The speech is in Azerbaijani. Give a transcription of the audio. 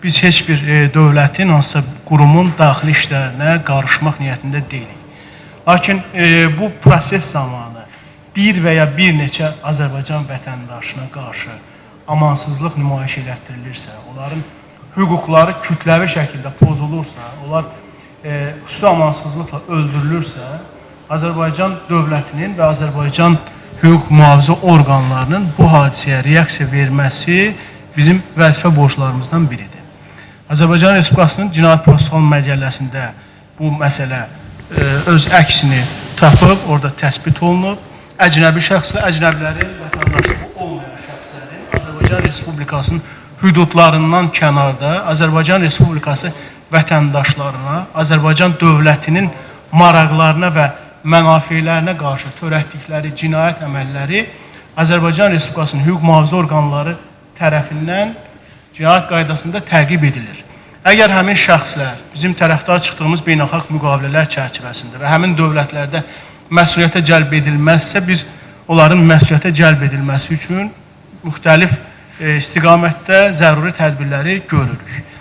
biz heç bir dövlətin, hansısa qurumun daxili işlərinə qarışmaq niyyətində deyilik. Lakin bu proses zamanı bir və ya bir neçə Azərbaycan vətəndaşına qarşı amansızlıq nümayiş elətdirilirsə, onların hüquqları kütləvi şəkildə pozulursa, onlar xüsusi amansızlıqla öldürülürsə, Azərbaycan dövlətinin və Azərbaycan hüquq mühafizə orqanlarının bu hadisəyə reaksiya verməsi bizim vəzifə borclarımızdan biridir. Azərbaycan Respublikasının Cinayət Prosessual Məcəlləsində bu məsələ öz əksini tapıb, orada təsbit olunub. Əcnəbi şəxslə əcnəbilərin vətəndaşlığı olmayan şəxslərin Azərbaycan Respublikasının hüdudlarından kənarda Azərbaycan Respublikası vətəndaşlarına, Azərbaycan dövlətinin maraqlarına və mənafeylərinə qarşı törətdikləri cinayət əməlləri Azərbaycan Respublikasının hüquq mühafizə orqanları tərəfindən cinayət qaydasında təqib edilir. Əgər həmin şəxslər bizim tərəfdar çıxdığımız beynəlxalq müqavilələr çərçivəsində və həmin dövlətlərdə məsuliyyətə cəlb edilməzsə, biz onların məsuliyyətə cəlb edilməsi üçün müxtəlif istiqamətdə zəruri tədbirləri görürük.